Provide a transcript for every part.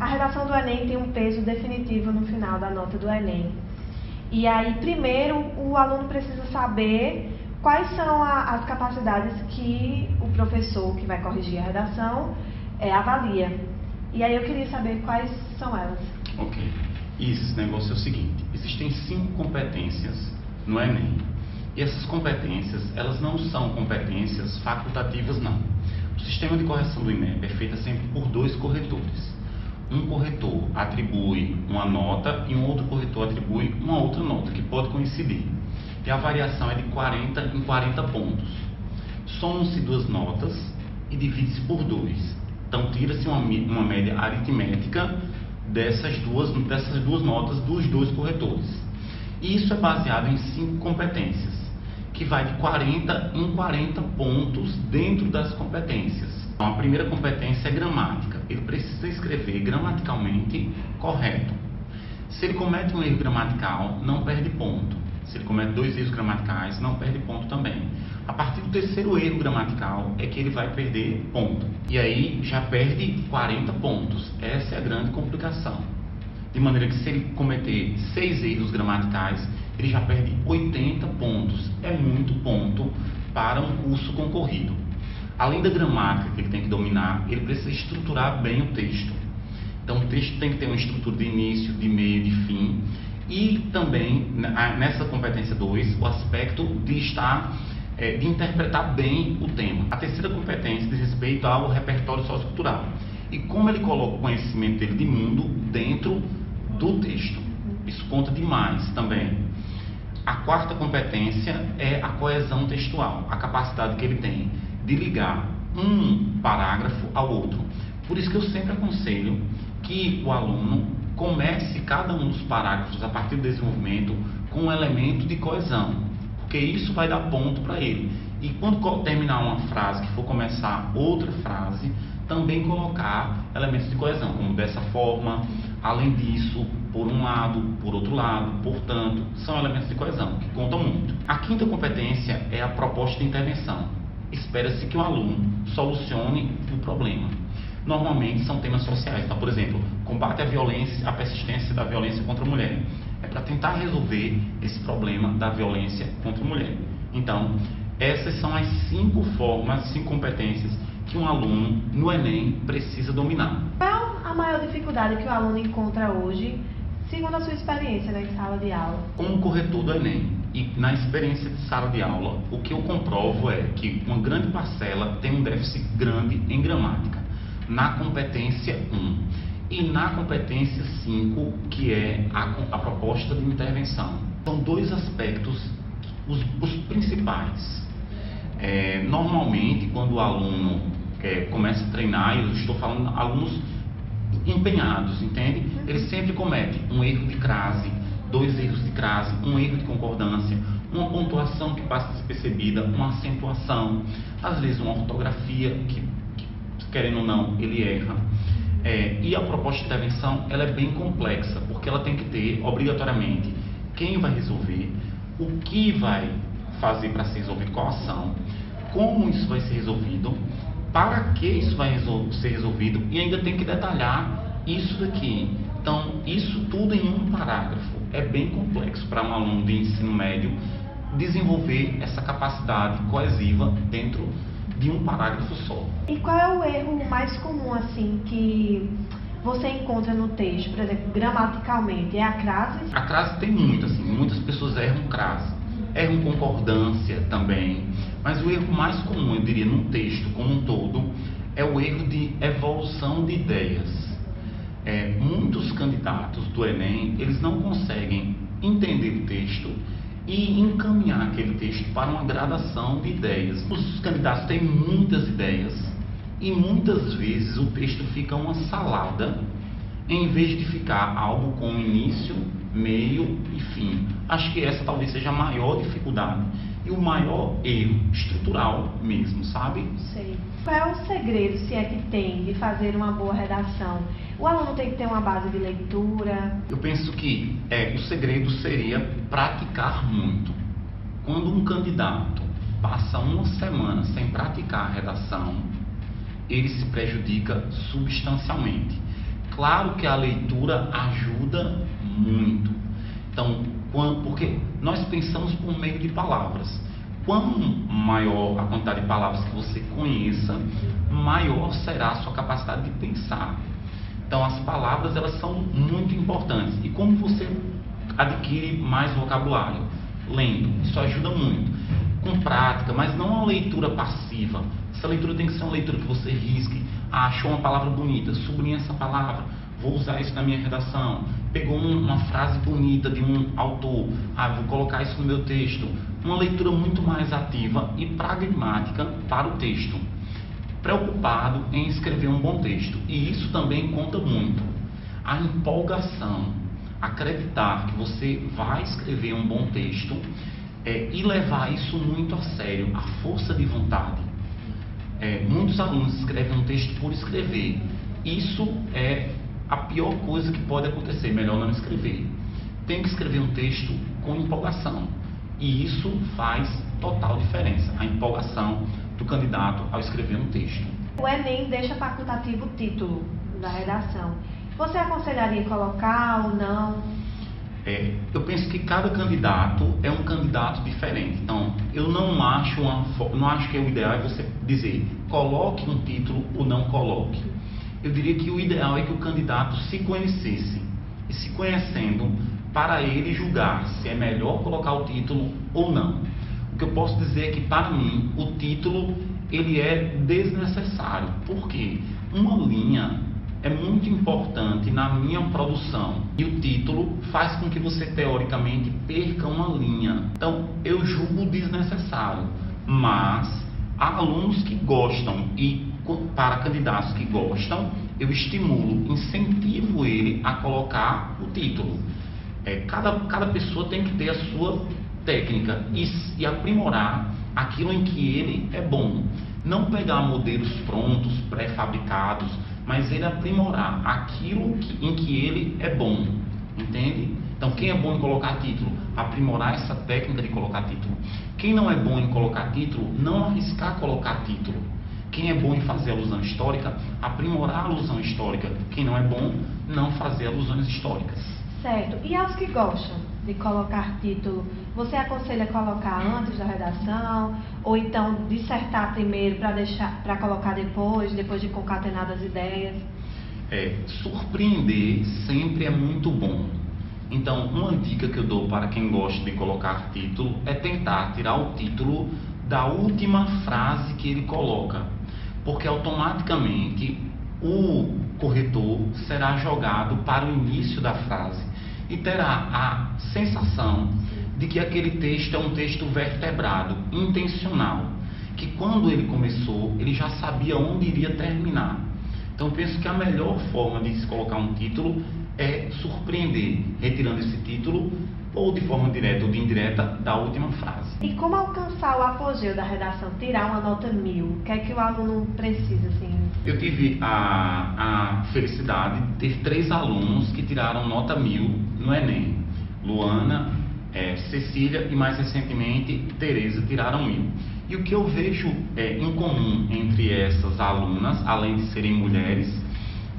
A redação do Enem tem um peso definitivo no final da nota do Enem. E aí, primeiro, o aluno precisa saber quais são as capacidades que o professor que vai corrigir a redação avalia. E aí eu queria saber quais são elas. Ok. Esse negócio é o seguinte: existem 5 competências no Enem. E essas competências, elas não são competências facultativas, não. O sistema de correção do INEP é feito sempre por 2 corretores. Um corretor atribui uma nota e um outro corretor atribui uma outra nota, que pode coincidir. E a variação é de 40 em 40 pontos. Somam-se 2 notas e divide-se por 2. Então, tira-se uma média aritmética dessas duas notas dos 2 corretores. E isso é baseado em 5 competências, que vai de 40 em 40 pontos dentro das competências. Então, a primeira competência é gramática. Ele precisa escrever gramaticalmente correto. Se ele comete um erro gramatical, não perde ponto. Se ele comete 2 erros gramaticais, não perde ponto também. A partir do 3º erro gramatical é que ele vai perder ponto. E aí já perde 40 pontos. Essa é a grande complicação. De maneira que se ele cometer 6 erros gramaticais, ele já perde 80 pontos. É muito ponto para um curso concorrido. Além da gramática que ele tem que dominar, ele precisa estruturar bem o texto. Então o texto tem que ter uma estrutura de início, de meio e de fim. E também, nessa competência 2, o aspecto de interpretar bem o tema. A terceira competência diz respeito ao repertório sociocultural. E como ele coloca o conhecimento dele de mundo dentro do texto. Isso conta demais também. A 4ª competência é a coesão textual, a capacidade que ele tem de ligar um parágrafo ao outro. Por isso que eu sempre aconselho que o aluno comece cada um dos parágrafos a partir do desenvolvimento com um elemento de coesão, porque isso vai dar ponto para ele. E quando terminar uma frase, que for começar outra frase, também colocar elementos de coesão, como dessa forma, além disso, por um lado, por outro lado, portanto, são elementos de coesão que contam muito. A 5ª competência é a proposta de intervenção. Espera-se que o aluno solucione o problema. Normalmente são temas sociais. Então, por exemplo, combate à violência, a persistência da violência contra a mulher. É para tentar resolver esse problema da violência contra a mulher. Então, essas são as 5 formas, 5 competências que um aluno no Enem precisa dominar. Qual a maior dificuldade que o aluno encontra hoje, segundo a sua experiência em sala de aula? Como corretor do Enem e na experiência de sala de aula, o que eu comprovo é que uma grande parcela tem um déficit grande em gramática, na competência 1 e na competência 5, que é a proposta de intervenção. São 2 aspectos, os principais. Normalmente, quando o aluno começa a treinar, eu estou falando de alunos empenhados, entende? Ele sempre comete um erro de crase, 2 erros de crase, um erro de concordância, uma pontuação que passa despercebida, uma acentuação, às vezes uma ortografia que querendo ou não, ele erra. E a proposta de intervenção, ela é bem complexa, porque ela tem que ter, obrigatoriamente, quem vai resolver, o que vai fazer para ser resolvido, qual ação, como isso vai ser resolvido, para que isso vai ser resolvido, e ainda tem que detalhar isso daqui. Então, isso tudo em um parágrafo. É bem complexo para um aluno de ensino médio desenvolver essa capacidade coesiva dentro de um parágrafo só. E qual é o erro mais comum, assim, que você encontra no texto? Por exemplo, gramaticalmente, é a crase? A crase tem muito, assim, muitas pessoas erram crase, erram concordância também, mas o erro mais comum, eu diria, num texto como um todo, é o erro de evolução de ideias. Muitos candidatos do Enem, eles não conseguem entender o texto e encaminhar aquele texto para uma gradação de ideias. Os candidatos têm muitas ideias e muitas vezes o texto fica uma salada em vez de ficar algo com início, meio e fim. Acho que essa talvez seja a maior dificuldade e o maior erro estrutural mesmo, sabe? Sei. Qual é o segredo, se é que tem, de fazer uma boa redação? O aluno tem que ter uma base de leitura? Eu penso que o segredo seria praticar muito. Quando um candidato passa uma semana sem praticar a redação, ele se prejudica substancialmente. Claro que a leitura ajuda muito. Então, porque nós pensamos por meio de palavras. Quanto maior a quantidade de palavras que você conheça, maior será a sua capacidade de pensar. Então, as palavras, elas são muito importantes. E como você adquire mais vocabulário? Lendo. Isso ajuda muito. Com prática, mas não uma leitura passiva. Essa leitura tem que ser uma leitura que você risque. Achou uma palavra bonita, sublinha essa palavra. Vou usar isso na minha redação. Pegou uma frase bonita de um autor. Vou colocar isso no meu texto. Uma leitura muito mais ativa e pragmática para o texto. Preocupado em escrever um bom texto. E isso também conta muito. A empolgação, acreditar que você vai escrever um bom texto e levar isso muito a sério, a força de vontade. Muitos alunos escrevem um texto por escrever. Isso é a pior coisa que pode acontecer, melhor não escrever. Tem que escrever um texto com empolgação. E isso faz total diferença, a empolgação do candidato ao escrever um texto. O Enem deixa facultativo o título da redação. Você aconselharia colocar ou não? Eu penso que cada candidato é um candidato diferente. Então, eu não acho que o ideal é você dizer coloque um título ou não coloque. Eu diria que o ideal é que o candidato se conhecesse. E se conhecendo, para ele julgar se é melhor colocar o título ou não. O que eu posso dizer é que, para mim, o título ele é desnecessário. Por quê? Uma linha é muito importante na minha produção e o título faz com que você, teoricamente, perca uma linha. Então, eu julgo desnecessário, mas há alunos que gostam e, para candidatos que gostam, eu estimulo, incentivo ele a colocar o título. Cada pessoa tem que ter a sua técnica e aprimorar aquilo em que ele é bom. Não pegar modelos prontos, pré-fabricados, mas ele aprimorar aquilo em que ele é bom. Entende? Então, quem é bom em colocar título? Aprimorar essa técnica de colocar título. Quem não é bom em colocar título, não arriscar colocar título. Quem é bom em fazer alusão histórica, aprimorar a alusão histórica. Quem não é bom, não fazer alusões históricas. Certo. E aos que gostam de colocar título, você aconselha colocar antes da redação? Ou então dissertar primeiro para colocar depois de concatenadas as ideias? Surpreender sempre é muito bom. Então, uma dica que eu dou para quem gosta de colocar título é tentar tirar o título da última frase que ele coloca. Porque automaticamente o corretor será jogado para o início da frase e terá a sensação de que aquele texto é um texto vertebrado, intencional, que quando ele começou, ele já sabia onde iria terminar. Então, penso que a melhor forma de se colocar um título é surpreender, retirando esse título, ou de forma direta ou de indireta, da última frase. E como alcançar o apogeu da redação, tirar uma nota 1000? O que é que o aluno precisa, assim? Eu tive a felicidade de ter 3 alunos que tiraram nota 1000 no Enem. Luana, Cecília e, mais recentemente, Tereza tiraram 1000. E o que eu vejo em comum entre essas alunas, além de serem mulheres,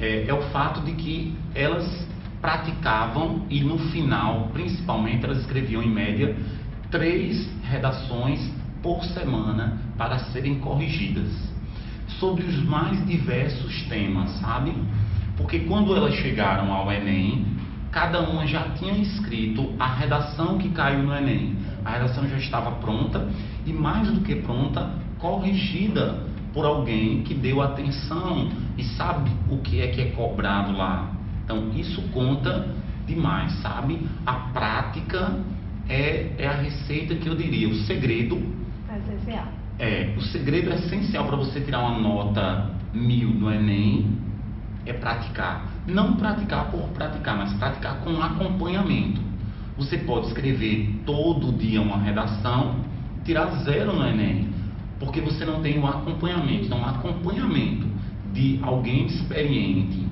é o fato de que elas praticavam e, no final, principalmente, elas escreviam em média 3 redações por semana para serem corrigidas sobre os mais diversos temas, sabe? Porque quando elas chegaram ao Enem, cada uma já tinha escrito a redação que caiu no Enem. A redação já estava pronta e, mais do que pronta, corrigida por alguém que deu atenção e sabe o que é cobrado lá. Então, isso conta demais, sabe? A prática é a receita que eu diria, o segredo. É essencial. O segredo essencial para você tirar uma nota 1000 no Enem é praticar. Não praticar por praticar, mas praticar com acompanhamento. Você pode escrever todo dia uma redação, tirar 0 no Enem, porque você não tem o acompanhamento. Então, acompanhamento de alguém experiente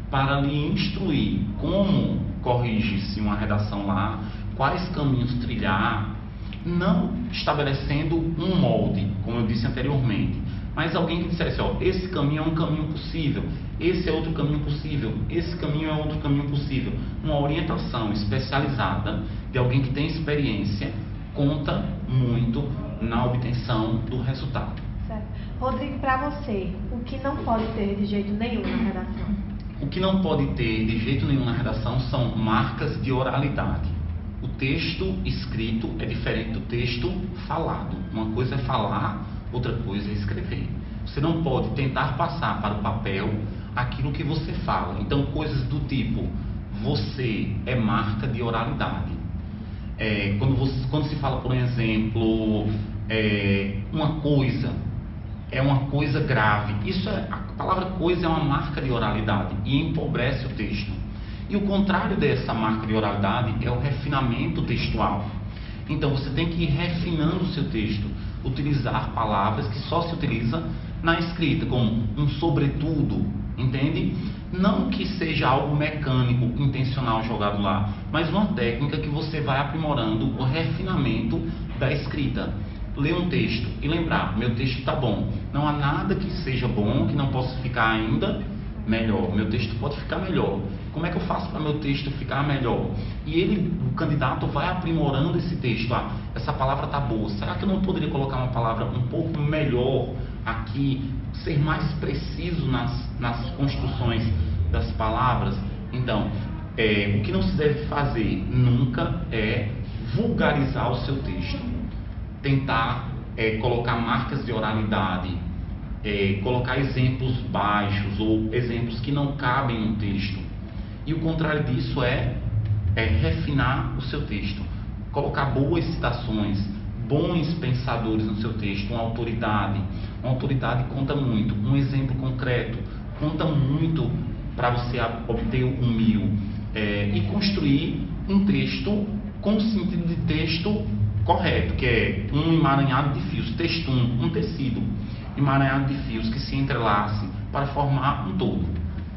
para lhe instruir como corrige-se uma redação lá, quais caminhos trilhar, não estabelecendo um molde, como eu disse anteriormente, Mas alguém que dissesse, ó, esse caminho é um caminho possível, esse é outro caminho possível, esse caminho é outro caminho possível. Uma orientação especializada de alguém que tem experiência conta muito na obtenção do resultado. Certo. Rodrigo, para você, o que não pode ter de jeito nenhum na redação? O que não pode ter de jeito nenhum na redação são marcas de oralidade. O texto escrito é diferente do texto falado. Uma coisa é falar, outra coisa é escrever. Você não pode tentar passar para o papel aquilo que você fala. Então, coisas do tipo, você é marca de oralidade. Quando se fala, por exemplo, uma coisa, é uma coisa grave. A palavra coisa é uma marca de oralidade e empobrece o texto. E o contrário dessa marca de oralidade é o refinamento textual. Então você tem que ir refinando o seu texto, utilizar palavras que só se utiliza na escrita, como um sobretudo, entende? Não que seja algo mecânico, intencional jogado lá, mas uma técnica que você vai aprimorando o refinamento da escrita. Ler um texto e lembrar, meu texto está bom. Não há nada que seja bom que não possa ficar ainda melhor. Meu texto pode ficar melhor. Como é que eu faço para meu texto ficar melhor? E o candidato vai aprimorando esse texto. Essa palavra está boa. Será que eu não poderia colocar uma palavra um pouco melhor aqui? Ser mais preciso nas construções das palavras? Então, o que não se deve fazer nunca é vulgarizar o seu texto. Tentar colocar marcas de oralidade, colocar exemplos baixos ou exemplos que não cabem no texto. E o contrário disso é refinar o seu texto, colocar boas citações, bons pensadores no seu texto, uma autoridade conta muito, um exemplo concreto conta muito para você obter o 1000, e construir um texto com o sentido de texto correto, que é um emaranhado de fios, texto um tecido emaranhado de fios que se entrelace para formar um todo.